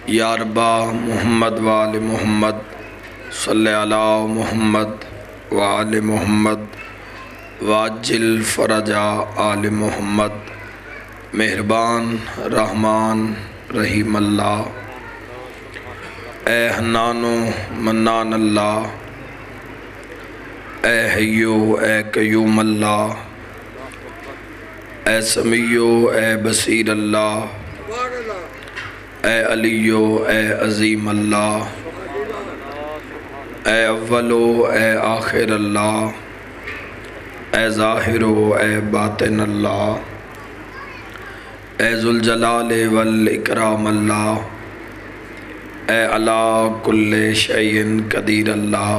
یا ربا محمد وآل محمد صلی علی محمد وآل محمد واجل فرج آل محمد۔ مہربان رحمان رحیم اللہ، اے حنان و منان اللہ، اے حیو اے قیوم اللہ، اے سمیع اے بصیر اللہ، اے علیو اے عظیم اللہ، اے اولو اے آخر اللہ، اے ظاہرو اے باطن اللہ، اے ذوالجلال والاکرام اللہ، اے علی کل شیء قدیر اللہ،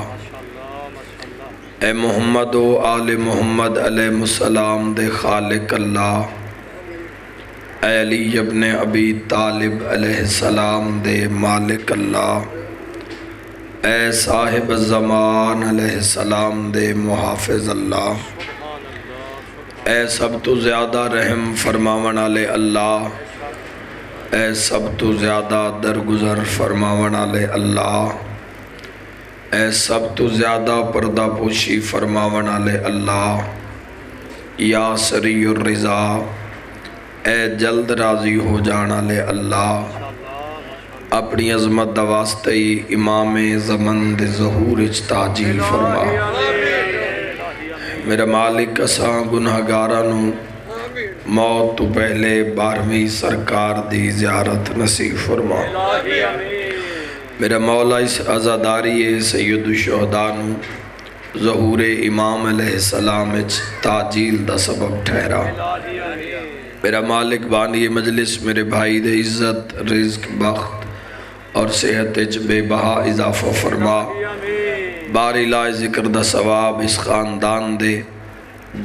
اے محمد و آل محمد علیہ السلام دے خالق اللہ، اے علی ابن ابی طالب علیہ السلام دے مالک اللہ، اے صاحب الزمان علیہ السلام دے محافظ اللہ، اے سب تو زیادہ رحم فرماون والے اللہ، اے سب تو زیادہ درگزر فرماون والے اللہ، اے سب تو زیادہ پردہ پوشی فرماون والے اللہ، یا سریع الرضا، اے جلد راضی ہو جانا لے اللہ، اپنی عظمت دا واسطے امام زمن دے ظہور تاجیل فرما۔ میرا مالک اساں گناہگارانو موت تو پہلے 12ویں سرکار دی زیارت نصیب فرما۔ میرا مولا اس عزاداری سید الشہدانو ظہور امام علیہ السلام تاجیل دا سبب ٹھہرا۔ میرا مالک بانی مجلس میرے بھائی دے عزت رزق بخت اور صحت بے بہا اضافہ فرما۔ باری لا ذکر دا ثواب اس خاندان دے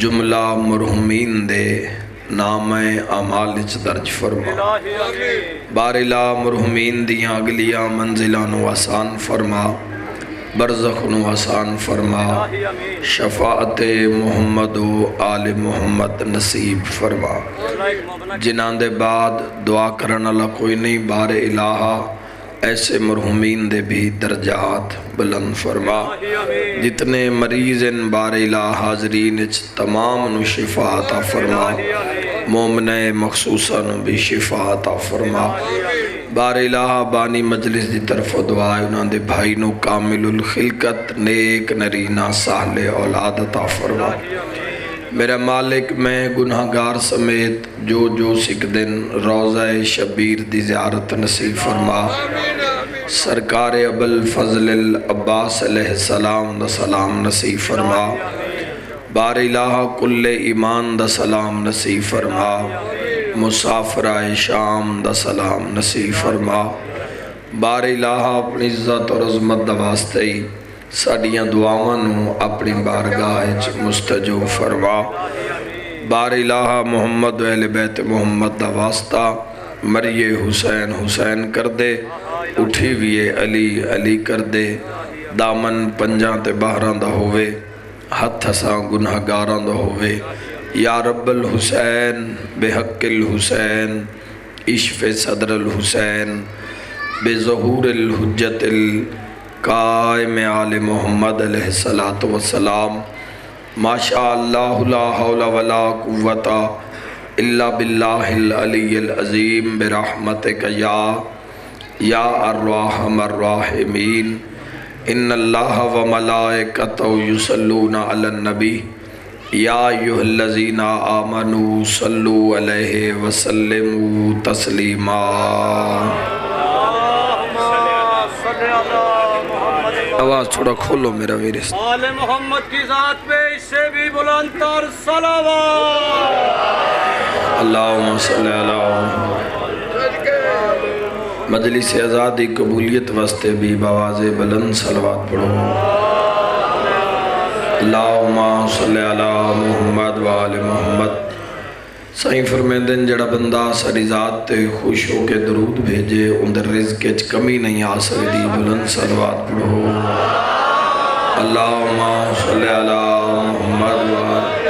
جملہ مرحومین دے نام اعمال درج فرما۔ باری لا مرحومین دیاں اگلیاں منزلانو آسان فرما، برزخ نو آسان فرما، شفاعت محمد و آل محمد نصیب فرما۔ جنہاں دے بعد دعا کرنا اللہ کوئی نہیں، بار الہا ایسے مرحومین دے بھی درجات بلند فرما۔ جتنے مریض ان بار الہا حاضرین تمام نو شفا عطا فرما، مومن مخصوصا نو بھی شفا عطا فرما۔ بار الہا بانی مجلس دی طرف دعا ہے انہاں دے بھائی نو کامل الخلقت نیک نرینہ صالح اولاد عطا فرما۔ میرا مالک میں گناہگار سمیت جو سکھ دن روضہ شبیر دی زیارت نصیب فرما۔ سرکار ابوالفضل العباس علیہ السلام دا سلام نصیب فرما۔ بار الہا کل ایمان دا سلام نصیب فرما۔ مسافرہ شام دا سلام نصیب فرما۔ بار الہا اپنی عزت اور عظمت دا واسطے ساڑیاں دعاوانوں اپنی بارگاہ مستجوب فرما۔ بار الہا محمد و اہل بیت محمد دا واسطہ مریے حسین حسین کر دے، اٹھی ویے علی علی کر دے، دامن پنجاں تے باہراں دا ہوئے، ہتھ ہساں گناہگاراں دا ہوئے۔ یا رب الحسین بحق الحسین اشف صدر الحسین بظہور الحجت القائم آل محمد علیہ السلام۔ ماشاء اللہ لا حول ولا قوت الا باللہ العلی العظیم برحمتک یا ارحم الراحمین۔ ان اللہ و ملائکتہ یصلون علی النبی یا ایھا الذین آمنوا صلوا علیہ وسلموا تسلیما۔ آواز تھوڑا کھولو میرا ویرس۔ آل محمد کی ذات پہ اس سے بھی بلند تر صلوات۔ اللہم صلی اللہ مجلس آزادی قبولیت واسطے بھی بآواز بلند صلوات پڑھو۔ اللہم صلی علی محمد وآل محمد۔ سائیں فرمیندن جڑا بندہ ساری ذات تے خوش ہو کے درود بھیجے اندر رزق اچ کمی نہیں آ سکتی، بلند صلوات پڑھو۔ اللہم صلی علی محمد وآل۔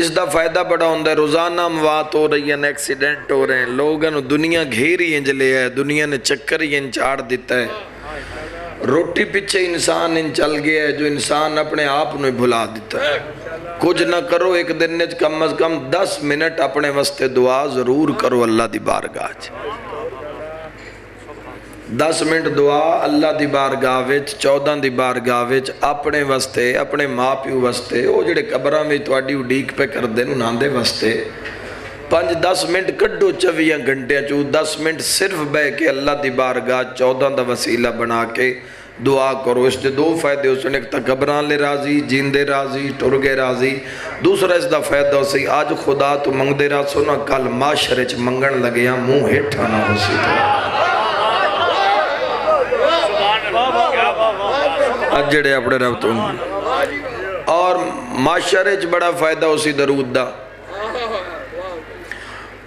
اس دا فائدہ بڑا ہوندہ ہے. روزانہ اموات ہو رہی ہیں, ایکسیڈنٹ ہو رہے ہیں, لوگوں نے دنیا گھیری انج لیا ہے, دنیا نے چکر ہی انج چاڑ دیتا ہے. روٹی پیچھے انسان ان چل گیا ہے جو انسان اپنے آپ نے بھلا دیتا ہے. کچھ نہ کرو, ایک دن نے کم از کم 10 منٹ اپنے واسطے دعا ضرور کرو اللہ دی بارگاہ. 10 منٹ دعا اللہ دی بارگاہ وچ, 14 دی بارگاہ وچ اپنے واسطے, اپنے ماں پیو واسطے, وہ جڑے قبراں وچ تہاڈی اڈیک پہ کردے نے انہاں دے واسطے 5-10 منٹ کڈو 24 گھنٹے چوں 10 منٹ صرف بیٹھ کے اللہ دی بارگاہ 14 دا وسیلہ بنا کے دعا کرو. اس دے 2 فائدے ہو سن, ایک تا قبراں لے راضی, جیندے راضی, ٹر گئے راضی. دوسرا اس دا فائدہ ہو سی آج خدا تو منگ دے رہا سو نا, کل معاشرے چ منگن لگیا منہ ہیٹھا نہ ہو سی. اجڑے اپنے رب تو. اور معاشرے چ بڑا فائدہ ہو سی درود دا.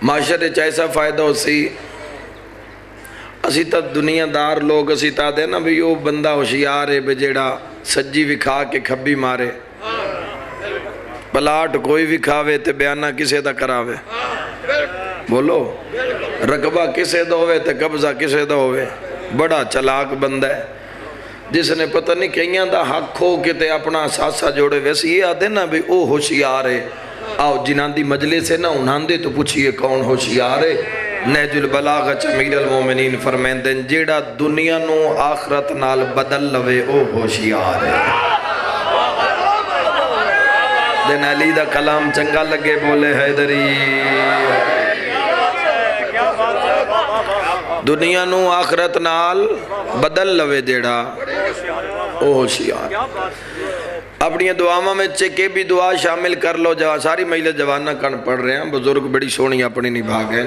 معاشرے چ ایسا فائدہ ہو سی, اسی تا دنیا دار لوگ اسی تا دے نا بھی وہ بندہ ہوشیار ہے بجیڑا سجی بھی کھا کے کھبی مارے, پلاٹ کوئی بھی کھاوے تے بیانہ کسے دا کراوے. بولو, رقبہ کسے دا ہوئے تے قبضہ کسے دا ہوئے. بڑا چلاک بندہ ہے جس نے پتہ نہیں کہیں دا حق ہو کے تے اپنا ساسا جوڑے. ویسے یہ آدھے نا بھی او ہوشیار ہے, آؤ جنان دی مجلس ہے نا انہاں دے تو پوچھئے کون ہوشیار ہے. نہج البلاغہ امیر المومنین فرمیندن جیڑا دنیا نو آخرت نال بدل لوے او ہوشیار ہے. دن علی دا کلام چنگا لگے بولے حیدری. دنیا نو آخرت نال بدل لوے جیڑا او ہوشیار. اپنی دعاواں میں چکے بھی دعا شامل کر لو. ساری مہیلے جوانہ کن پڑھ رہے ہیں, بزرگ بڑی سونی اپنی نبھا گئے.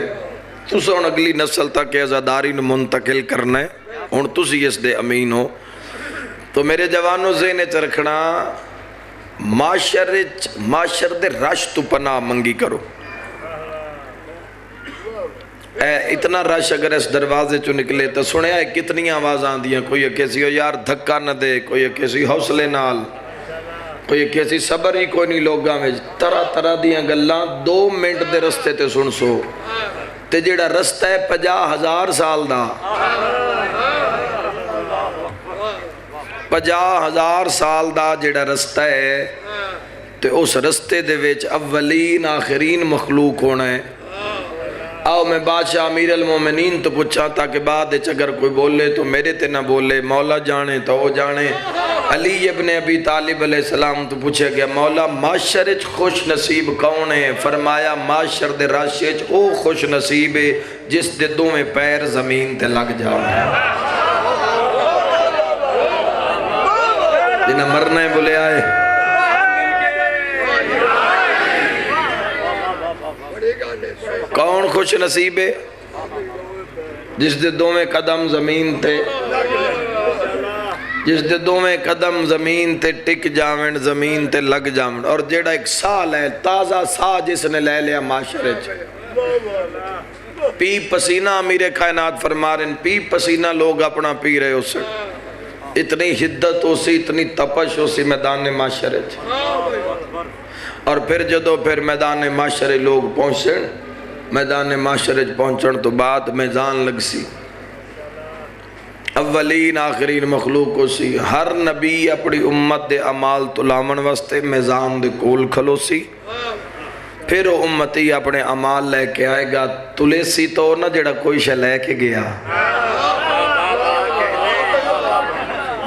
تُسا ان اگلی نسل تک عزاداری نو منتقل کرنا ہے, ان تُسی اس دے امین ہو. تو میرے جوانوں ذہن چ رکھنا, معاشر دے رش تو پناہ منگی کرو. اتنا رش اگر اس دروازے چو نکلے تو سنے آئے کتنی آواز آن دیا. کوئی کیسی ہو یار دھکا نہ دے, کوئی کیسی حوصلے نال, کوئی کیسی صبر ہی کوئی نہیں. لوگاں میں طرح طرح دیاں گلاں 2 منٹ دے رستے تے سن سو تے جیڑا رستہ ہے 50,000 سال دا. 50,000 سال دا جیڑا رستہ ہے تے اس رستے دے ویچ اولین آخرین مخلوق ہونا ہے. آؤ میں بادشاہ امیر المومنین تو پوچھا تاکہ بعد اگر کوئی بولے تو میرے تے نہ بولے, مولا جانے تو وہ جانے. علی ابن ابی طالب علیہ السلام تو پوچھے گیا مولا معاشرے خوش نصیب کون ہے؟ فرمایا معاشر دے راشے او خوش نصیب ہے جس دے دو میں پیر زمین تے لگ جاؤ. جنہ مرنا ہے بولے آئے. کون خوش نصیب ہے؟ جس دے دو میں قدم زمین تے, جس دے دو میں قدم زمین تے ٹک جاون, زمین تے لگ جاون. اور جیڑا ایک سال ہے تازہ سا جس نے لے لیا معاشرے پی پسینہ, امیر کائنات فرما رہے ہیں پی پسینہ لوگ اپنا پی رہے اسے. اتنی حدت ہو سی, اتنی تپش ہو سی میدان معاشرے. اور پھر جدو پھر میدان معاشرے لوگ پہنچے, میدان معاشرے پہنچن تو بعد میزان لگ سی. اولین آخرین مخلوق ہو سی. ہر نبی اپنی امت دے عمال تلامن واسطے میزان دے کول کھلو سی. پھر وہ امتی اپنے عمال لے کے آئے گا. تلے سی تو نہ جڑا کوئی شے لے کے گیا.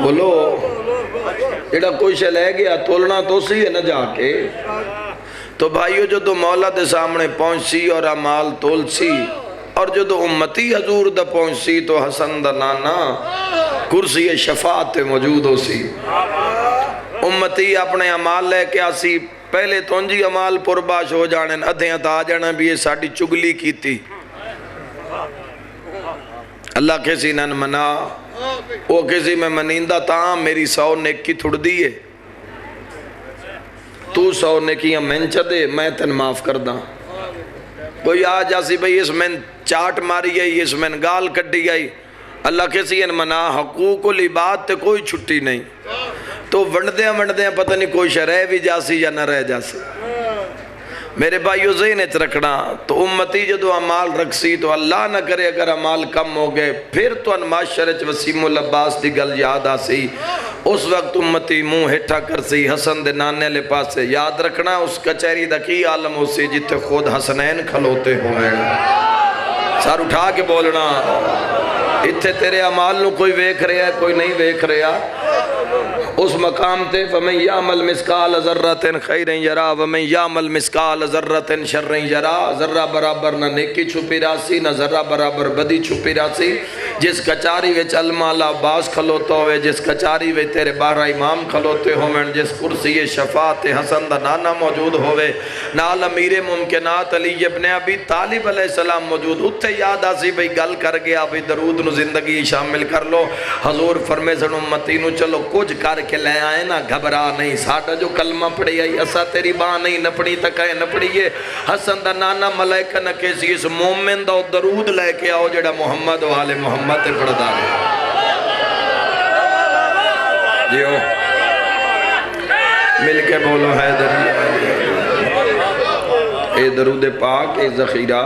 بولو, جڑا کوئی شے لے گیا تولنا تو سی ہے نہ جا کے. تو بھائیو جو دو مولا دے سامنے پہنچ سی اور عمال تول سی, اور جو دو امتی حضور دا پہنچ سی تو حسن دا نانا کرسی شفاعت موجود ہو سی. امتی اپنے عمال لے کے آسی. پہلے تو انجی عمال پرباش ہو جانے, ادھیاں تا جانا بھی یہ ساڑھی چگلی کی تھی. اللہ کسی نن منا, وہ کسی میں منیندہ تاں میری 100 نیکی تھوڑ دیئے, تو 100 نیکیاں میں چدے میں تن معاف کر دا. کوئی آج آسی بھئی اس میں چاٹ ماری گئی, اس میں گال کٹی گئی. اللہ کسی ان منا حقوق العباد تے کوئی چھٹی نہیں. تو ونڈدیاں پتہ نہیں کوئی شرح بھی جاسی یا نہ رہ جاسی. میرے بھائیو ذہن وچ رکھنا تو امتی جدو عمال رکھسی تو اللہ نہ کرے اگر عمال کم ہو گئے پھر تو ان معاشرے چ وسیم العباس دی گل یاد آسی اس وقت امتی منہ ہٹھا کرسی حسن دے نانے لے پاسے یاد رکھنا اس کچہری دا کی عالم ہو سی جتے خود حسنین کھلوتے ہوئے سار اٹھا کے بولنا اتھے تیرے عمال نو کوئی ویکھ رہا ہے کوئی نہیں ویکھ رہا اس مقام تے فَمَنْ يَعْمَلْ مِثْقَالَ ذَرَّةٍ خَيْرًا يَرَى وَمَنْ يَعْمَلْ مِثْقَالَ ذَرَّةٍ شَرًّا يَرَى ذرہ برابر نہ نیکی چھپی راسی نہ ذرہ برابر بدی چھپی راسی جس کچاری وچ علماء عباس کھلوتا ہوئے جس کچاری وچ تیرے 12 امام کھلوتے ہوئے جس کرسی شفاعت حسن دا نانا موجود ہوئے نال امیر ممکنات علی ابن ابی طالب علیہ السلام موجود اتھے یاد آسی بھئی گل کر گیا بھئی درود نو زندگی شامل کر لو حضور فرمے سن امتی نو چلو کچھ کر کے لے آئے نا گھبرا نہیں ساڑھا جو کلمہ پڑھی آئی اسا تیری باں نہیں نپڑی تکائے نپڑیے حسن دا نانا ملائکہ نکیسی اس مومن دا درود لے کے آؤ جڑا محمد و آل محمد پڑھدا ہے جیو مل کے بولو حیدری اے درود پاک اے ذخیرہ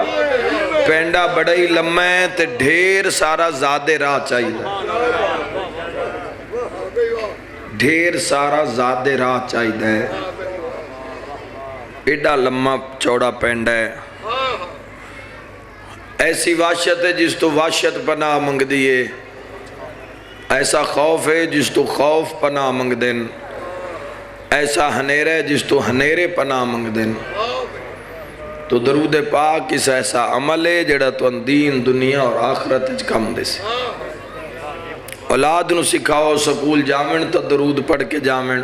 پینڈا بڑائی لمحے تے ڈھیر سارا زادے راہ چاہیے ڈھیر سارا زادے راہ چاہیے ایڈا لمحہ چوڑا پینڈا ہے ایسی وحشت ہے جس تو وحشت پناہ منگ دیئے ایسا خوف ہے جس تو خوف پناہ منگ دین ایسا ہنیر ہے جس تو ہنیرے پناہ منگ دین تو درود پاک اس ایسا عمل ہے جڑا تو دین دنیا اور آخرت کم دے سے اولاد نو سکھاؤ سکول جامن تو درود پڑھ کے جامن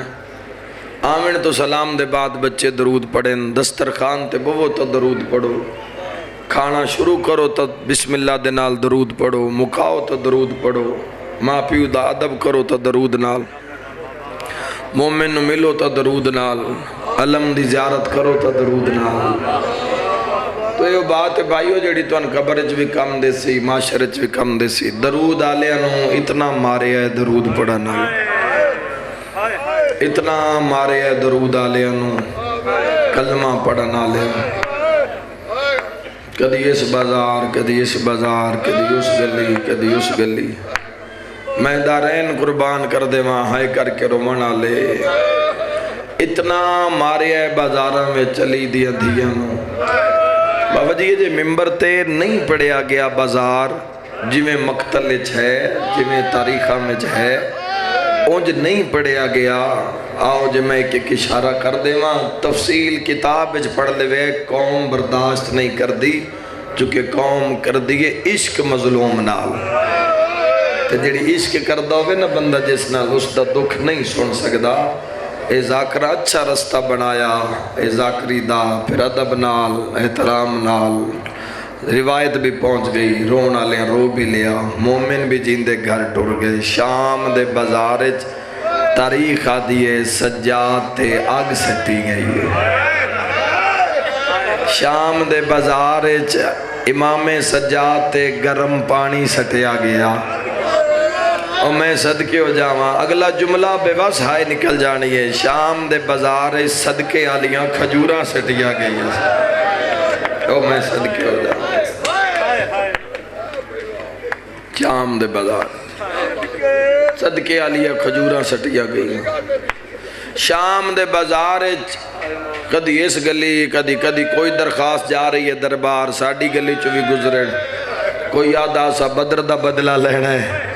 آمن تو سلام دے بعد بچے درود پڑھیں دسترخوان تے بوو تو درود پڑھو کھانا شروع کرو تو بسم اللہ دے نال درود پڑھو مکاؤ تو درود پڑھو ماں پیو دا ادب کرو تو درود نال مومن نو ملو تو درود نال علم دی زیارت کرو تو درود نال تو یہ بات ہے بھائیو جڑی تو ان قبرچ بھی کم دے سی معاشرچ بھی کم دے سی درود آلے انہوں اتنا مارے ہے درود پڑھا نال اتنا مارے ہے درود آلے انہوں کلمہ پڑھا نالے کدی اس بازار کدی اس بازار کدی اس گلی کدی اس گلی میں دارین قربان کر دے وہاں ہائے کر کے رومن آلے اتنا مارے ہے بازاراں میں چلی دیا دیا نو بابا جی یہ ممبر تے نہیں پڑھیا گیا بازار جی میں مقتل ہے جی میں تاریخہ میں ہے اونج نہیں پڑھیا گیا آؤ جی میں ایک اشارہ کر دے وہاں تفصیل کتاب اچھ پڑھ لے وے قوم برداشت نہیں کر دی چونکہ قوم کر دیئے عشق مظلوم نال تے جڑی عشق کر دا ہوئے نا بندہ جس نال اس دا دکھ نہیں سن سکدا اے ذاکرہ اچھا رستہ بنایا اے ذاکری دا پھر ادب نال احترام نال روایت بھی پہنچ گئی رونا لیا رو بھی لیا مومن بھی جیندے گھر ٹر گئے شام دے بازارج تاریخ آدھیے سجاد تے آگ سٹی گئی شام دے بازارج امام سجاد تے گرم پانی سٹیا گیا اور میں صدقے ہو جاواں اگلا جملہ بے بس ہائے نکل جانی ہے شام دے بازار صدقے آلیاں کھجوراں سٹیا گئی ہے اور میں صدقے ہو جاواں شام دے بازار صدقے آلیاں کھجوراں سٹیا گئی ہیں شام دے بازار کدی اس گلی کدی کوئی درخواست جا رہی ہے دربار ساڑی گلی چو بھی گزرے کوئی یادہ سا بدر دا بدلہ لینا ہے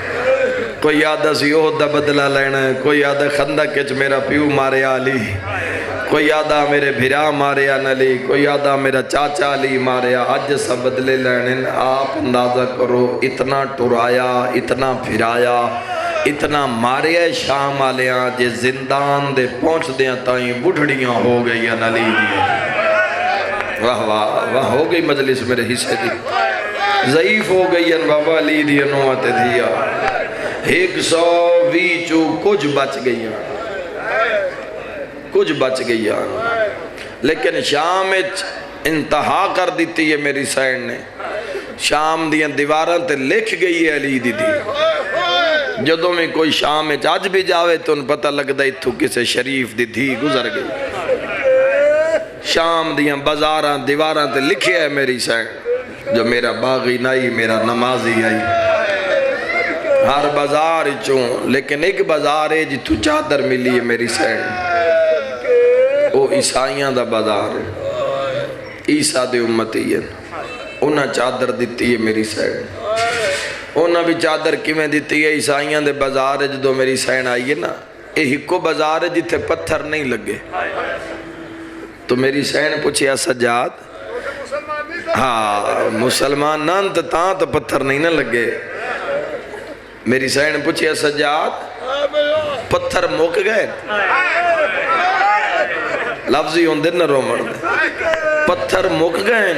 کوئی یادہ سیوہ دا بدلہ لینا ہے کوئی یادہ خندق کچ میرا پیو مارے آلی کوئی یادہ میرے بھرا مارے آنلی کوئی یادہ میرا چاچا علی مارے آج سا بدلے لینے آپ اندازہ کرو اتنا ٹرایا اتنا پھرایا اتنا مارے شام آلیاں جے زندان دے پہنچ دیاں تائیں بڑھڑیاں ہو گئی آنلی دی واہ واہ واہ ہو گئی مجلس میرے حصے دی ضعیف ہو گئی ان بابا علی دی انوات دیا 120 چو کچھ بچ گئی کچھ بچ گئی لیکن شام انتہا کر دیتی ہے میری سائن نے شام دیاں دیواراں تے لکھ گئی ہے علی دی دی جدوں میں کوئی شام آج بھی جاوے تو ان پتہ لگ دا اتھو کسے شریف دی دھی گزر گئی شام دیاں بازاراں دیواراں تے لکھیا ہے میری سین جو میرا باغی نائی میرا نمازی آئی ہر بازار چوں لیکن ایک بازار ہے جتو چادر ملی ہے میری سین وہ عیسائیاں دا بازار ہے عیسیٰ دے امتی ہے انہاں چادر دیتی ہے میری سین انہاں بھی چادر کیویں دیتی ہے عیسائیاں دے بازار ہے جدو میری سین آئی ہے نا یہ ہکو بازار ہے جتے پتھر نہیں لگے تو میری سین پوچھیا سجاد ہاں مسلمان نان تاں تو پتھر نہیں نہ لگے میری سین پوچھیا سجاد پتھر موک گئے لفظی ہوں دن نہ رو مرد پتھر موک گئے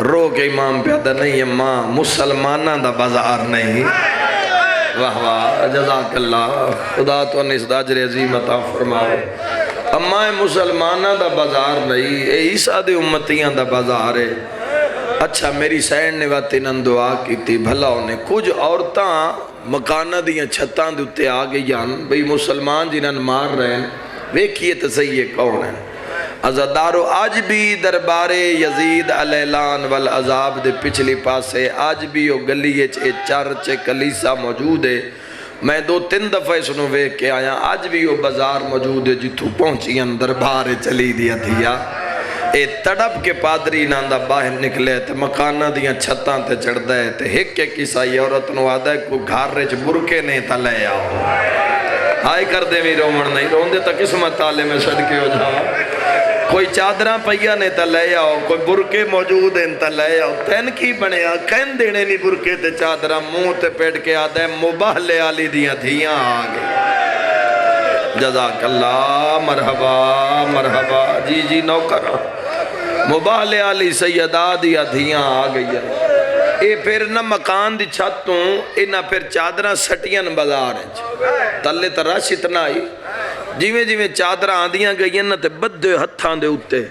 رو کے امام پیادہ نہیں ہے ماں مسلمانہ دا بازار نہیں واہ واہ جزاک اللہ خدا تو انس داجر عظیم عطا فرماؤ اما مسلمانہ دا بازار نہیں اے عیسیٰ دے امتیاں دا بازار ہے اچھا میری سین نے واتے نن دعا کی تھی بھلا انہیں کچھ عورتاں مکانہ دیاں چھتاں دے اتے آگے جان بھئی مسلمان جنہاں مار رہے ہیں ویکھئے تو صحیح کون ہیں عزادارو آج بھی دربار یزید علیلان والعذاب دے پچھلی پاسے آج بھی وہ گلیے چے چرچ کلیسا موجود ہے میں 2-3 دفعہ سنو ویک کے آیا آج بھی وہ بازار موجود ہے جتو پہنچی دربار چلی دیا دیا اے تڑپ کے پادری ناندہ باہر نکلے تے مکانہ دیاں چھتاں تے چڑھ دے تے ہک ایک عیسائی عورت نو آدھا ہے کوئی گھار رچ برکے نہیں تا لے آؤ ہائی کر دے میں رومن نہیں رون دے تا قسمت تالے میں صدقے ہو جاؤ کوئی چادرہ پہیا نے تا لے آؤ کوئی برکے موجود ہیں تا لے آؤ تین کی بنے آ کہن دینے نہیں برکے تے چادرہ منہ تے پیٹ کے آدھے مباہلے آلی دیاں دھیاں آگے جزاک اللہ مرحبا مرحبا جی جی نوکر مباہلے آلی سیدہ دیا دھیاں آگئی ہیں اے پھر نہ مکان دی چھتوں اے نہ پھر چادرہ سٹیاں بازار ہیں تلے تراش اتنا ہی جیویں جیویں چادرہ آندیاں گئی ہیں نا تے بدھے ہتھاں دے اتے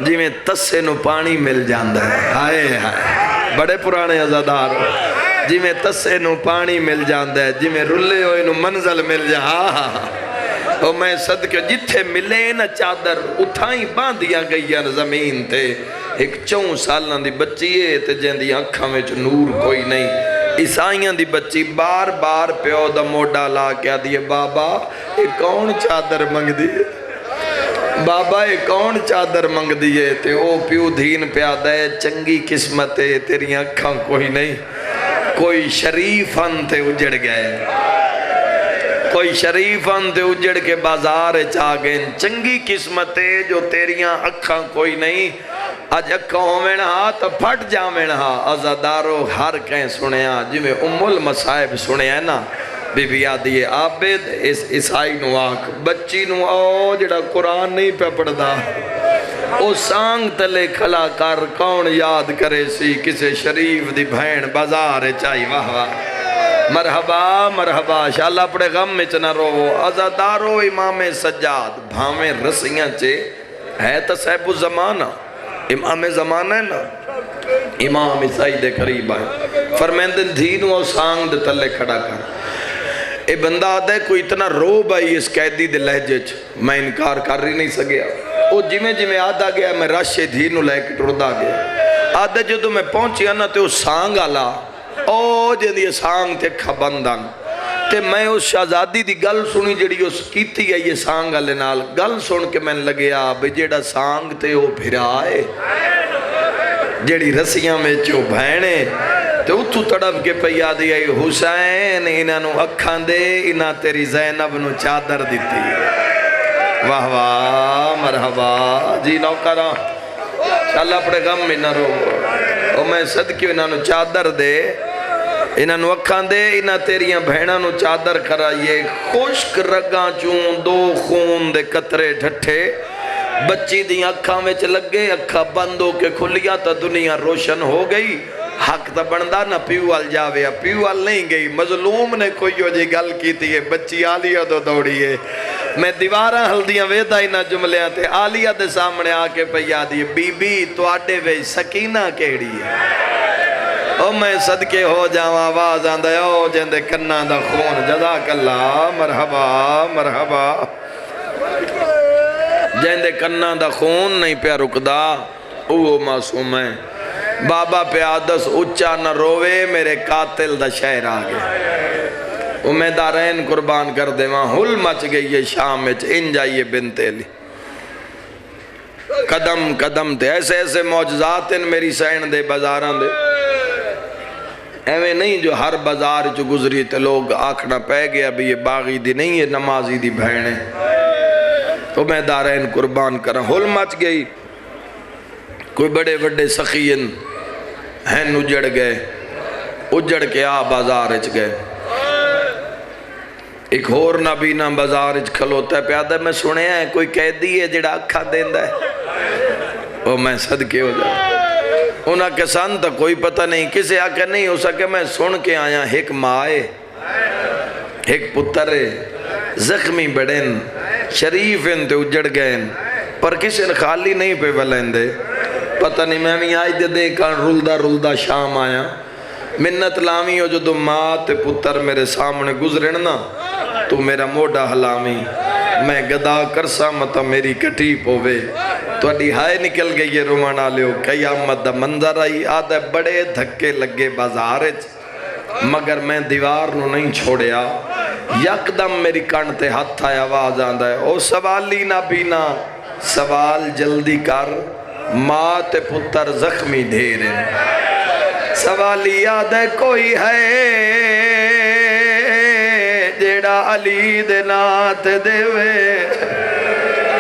جیویں تسے نو پانی مل جاندہ ہے ہائے ہائے بڑے پرانے عزادار جیویں تسے نو پانی مل جاندہ ہے جیویں رلے ہوئے نو منزل مل جا اور میں صدقے جتھے ملے نا چادر اتھائیں باندیاں گئی ہیں زمین تے ایک 4 سالہ دی بچی ہے تے جن دی آنکھاں میں نور کوئی نہیں عیسائیاں دی بچی بار بار پیو دا موڈا لا کیا دیئے بابا اے کون چادر منگ دیئے بابا اے کون چادر منگ دیئے تے او پیو دھین پیادہ ہے چنگی قسمت ہے تیری آنکھاں کوئی نہیں کوئی شریف انتے اجڑ گئے کوئی شریف انتے اجڑ کے بازار چاگیں چنگی قسمت ہے جو تیریاں اکھاں کوئی نہیں آج اکھاں ہومن ہاں تو پھٹ جامن ہاں عزادارو ہر کہیں سنیا جی میں المصائب سنیا نا بی بی آدھی عابد اس عیسائی نو آنکھ بچی نو آؤ جڑا قرآن نہیں پہ پڑھدا او سانگ تلے کھلا کر کون یاد کرے سی کسے شریف دی بھین بازار چاہی واہ واہ مرحبا مرحبا شاءاللہ پڑے غم میں چنا رو عزادارو امام سجاد بھامیں رسیاں چے ہے تا صاحب الزمانہ امام زمانہ ہے نا امام عیسائی دے قریب آئے فرمیندن دھینو اور سانگ دے تلے کھڑا کر اے بندہ آدھا ہے کوئی اتنا رو بائی اس قیدی دے لہجے میں انکار کر رہی نہیں سکیا او جمیں جمیں آدھا گیا میں راشے دھینو لے کے ٹردہ گیا آدھا جو تو میں پہنچیا نا تے وہ سانگ آلا او جدی سانگ تے کھبندن تے میں اس شہزادی دی گل سنی جڑی اس کیتی ہے یہ سانگ آلے نال گل سن کے میں لگیا بے جیڑا سانگ تے وہ بھرائے جڑی رسیاں میں چو بھینے تے اتھو تڑپ کے پیا دیا حسین انہوں اکھان دے انہاں تیری زینب نو چادر دیتی واہ واہ مرحبا جی نوکرہ چالا پڑے غم میں نہ رو اور میں صدقیو انہوں چادر دے انہوں اکھاں دے انہاں تیریاں بھیناں نو چادر کرائیے خشک رگاں چون 2 خون دے قطرے ڈھٹھے بچی دی اکھاں میں لگے اکھاں بندوں کے کھلیا تا دنیا روشن ہو گئی حق تا بندہ نہ پیوال جاوے پیوال نہیں گئی مظلوم نے کوئی ہو جی گل کی تھی بچی آلیہ دو دوڑی ہے میں دیواراں ہلدیاں ویدہ ہی نہ جملیاں تھے آلیہ دے سامنے آکے پیا دی بی بی تو آڈے وے سکینہ کیڑی ہے او میں صدقے ہو جاواں آواز آندہ او جندے کنہ دا خون جزاک اللہ مرحبا مرحبا جیندے کناں دا خون نہیں پیا رکدا وہ معصوم ہے بابا پیادس اچھا نہ روے میرے قاتل دا شہر آگے امیدارین قربان کر دے وہاں ہل مچ گئی یہ شام وچ ان جائیے بنت علی قدم قدم تے ایسے ایسے معجزات ان میری سین دے بازاراں دے ایویں نہیں جو ہر بازار جو گزری تے لوگ آکھنا پہ گیا بھی یہ باغی دی نہیں یہ نمازی دی بہنے امیدارین قربان کرا ہل مچ گئی کوئی بڑے بڑے سخین ہیں اجڑ گئے اجڑ کے آ بازار اچ گئے ایک اور نبینا بازار اچ کھلوتا ہے پیادہ میں سنے ہیں کوئی قیدی ہے جڑا اکھا دیندہ ہے وہ میں صدقے ہو جائے انہاں کے سان تا کوئی پتہ نہیں کسے آکے نہیں ہو سکے میں سن کے آیا ایک مائے ایک پترے زخمی بڑین شریف ان تے اجڑ گئے پر کسی نے خالی نہیں پہ بلین دے پتہ نہیں میں آئی دے دے کان رلدہ شام آیا منت لامی ہو جو دو ماں تے پتر میرے سامنے گزرنا تو میرا موڑا حلامی میں گدا کرسا متا میری کٹی پوے تو اڈی ہائے نکل گئی یہ رومانا لیو قیامت دا منظر آئی آدھے بڑے دھکے لگے بازارج مگر میں دیوار نو نہیں چھوڑیا یک دم میری کانتے ہاتھ آیا آواز آندہ ہے او سوالی نہ بینا سوال جلدی کر ماں تے پتر زخمی دھیرے سوالی یاد ہے کوئی ہے جیڑا علی دے نات دیوے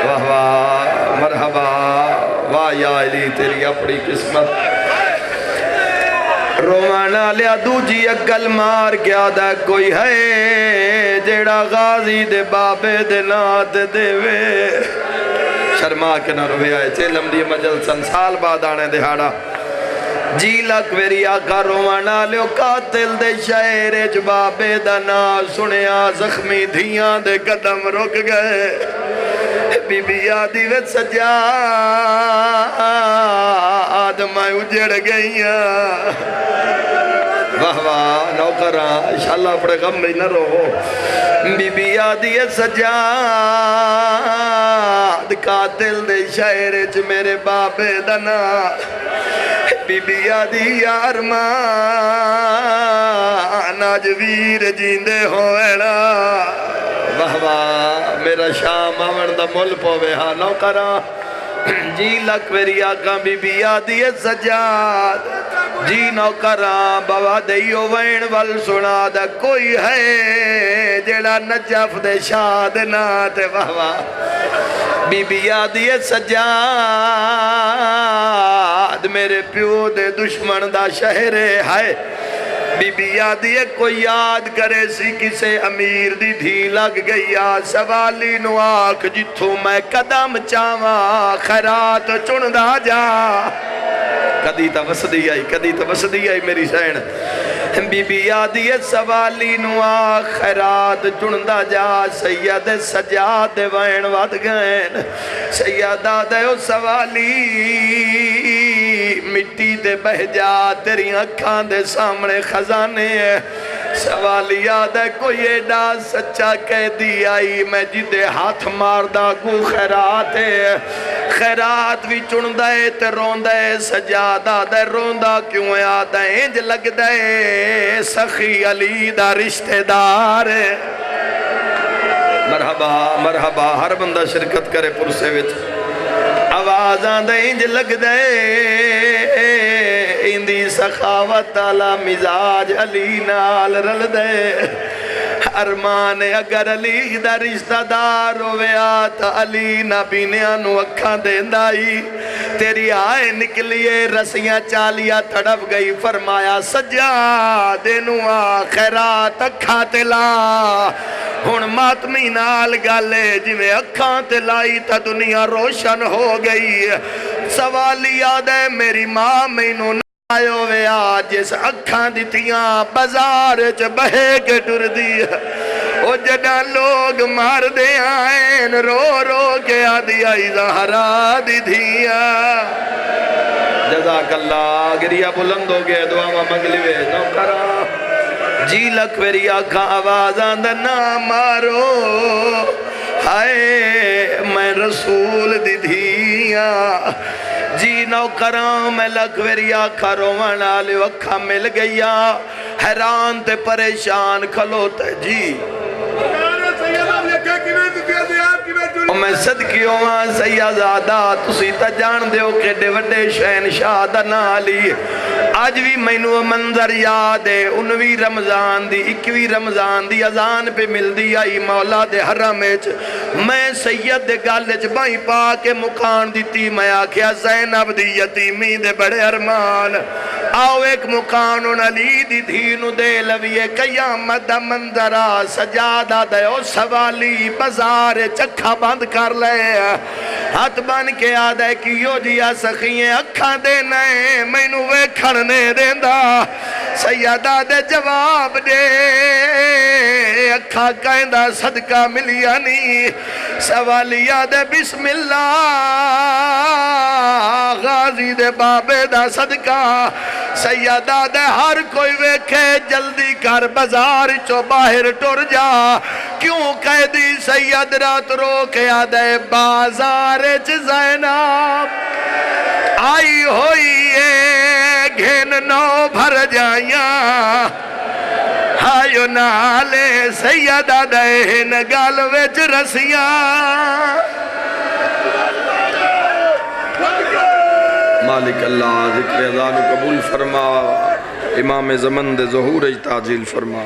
واہ واہ مرحبا واہ یا علی تیری اپنی قسمت رومانا لیا دوجی اگل مار کیا دا کوئی ہے جیڑا غازی دے بابے دے نات دیوے شرما کے نہ روے آئے چیلم دی مجل سنسال بعد آنے دہاڑا جی لک ویری آقا رومانا لیو قاتل دے شہر جبابے دا نا سنیا زخمی دھیاں دے قدم رک گئے بی بی آدھی ویت سجاد میں اجڑ گئیاں واہ واہ نوکران انشاءاللہ اپنے غم میں نہ رہو بی بی آدھی سجاد قاتل دے شہر چ میرے بابے دنا بی بی آدھی ارمان آج ویر جیندے ہوئینا واہ واہ میرا شام آمن دا مل پوے ہاں نوکران جی لک ویری آقا بی بی آدھی سجاد جی نوکران بابا دیو وین وال سنا دا کوئی ہے جیڑا نجف دے شاد نات واہ واہ بی بی آدھی سجاد میرے پیو دے دشمن دا شہر ہے بی بی آدھی کوئی یاد کرے سی کسے امیر دی دھی لگ گئی سوالی نو آکھ جتھوں میں قدم چاواں خیرات چندہ جا کدی تا وسدی آئی میری سین بی بی آدھی سوالی نو آکھ خیرات چندہ جا سید سجاد وین ود گئن سیدہ دے سوالی مٹی دے بہ جا تیری اکھاں دے سامنے خزانے ہیں سوالی یاد ہے کوئی ایڈا سچا قیدی آئی میں جدے ہاتھ ماردہ کو خیرات ہے خیرات بھی چندہ ہے تے روندہ ہے سجادہ دے روندہ کیوں یاد ہے انج لگ دے سخی علی دا رشتہ دار ہے مرحبا مرحبا ہر بندہ شرکت کرے پرسے وچ آواز آندہ انج لگ دے اندی سخاوت علا مزاج علی نال رل دے ارمان اگر علی دا رشتہ دار ہوئے آتا علی نہ بینیاں نو اکھاں دیندائی تیری آئے نکلیے رسیاں چالیاں تڑپ گئی فرمایا سجادے نو آخرات اکھاں تلا ہون ماتمی نال گالے جویں اکھاں تلائی تا دنیا روشن ہو گئی سوالی یاد ہے میری ماں میں نو آئیو وے آج جس اکھاں دیتیاں بازار چ بہے کے ٹر دی او جڑا لوگ مار دے آئین رو رو کے آدھی آئی زہرا دی دھیا جزاک اللہ گریہ بلند ہو گئے دعا مگلیوے نوکرہ جی لک ویری آکھاں آواز آندہ نہ مارو ہائے میں رسول دی دھیاں جی نوکراں میں لکویری آکھا روان آلے وکھا مل گیا حیران تے پریشان کھلوتے جی میں صدقی ہوا سیدزادہ تسی تا جان دیو کہ ڈے وڈے شہنشاہ دا نالی آج بھی مینو منظر یاد ہے 19 رمضان دی 21 رمضان دی اذان پہ مل دی آئی مولا دے حرم وچ میں سید دے گل وچ بائی پا کے مکان دیتی میں آکھیا زینب دی یتیمی دے بڑے ارمان آؤ ایک مکان علی دی دھینو دے لویے قیامت دا منظرہ سجادہ دے او سوالی بازار چکھا بند کر لے ہاتھ بن کے آدھے کیو جیا سخییں اکھاں دے نئے مینو وے کھڑنے دیندہ سیدہ دے جواب دے اکھاں کہندہ صدقہ ملیانی سوالیا دے بسم اللہ غازی دے بابے دا صدقہ سیدہ دے ہر کوئی ویکھے جلدی کر بازار چو باہر ٹر جا کیوں کہہ دی سید رات رو کے آدھے بازار چ زینب آئی ہوئی ہے گھن نو بھر جائیاں ہائیو نالے سیدہ دہن گال وچ رسیاں مالک اللہ ذکر اذان قبول فرما امام زمن دے ظہور اج تعجیل فرما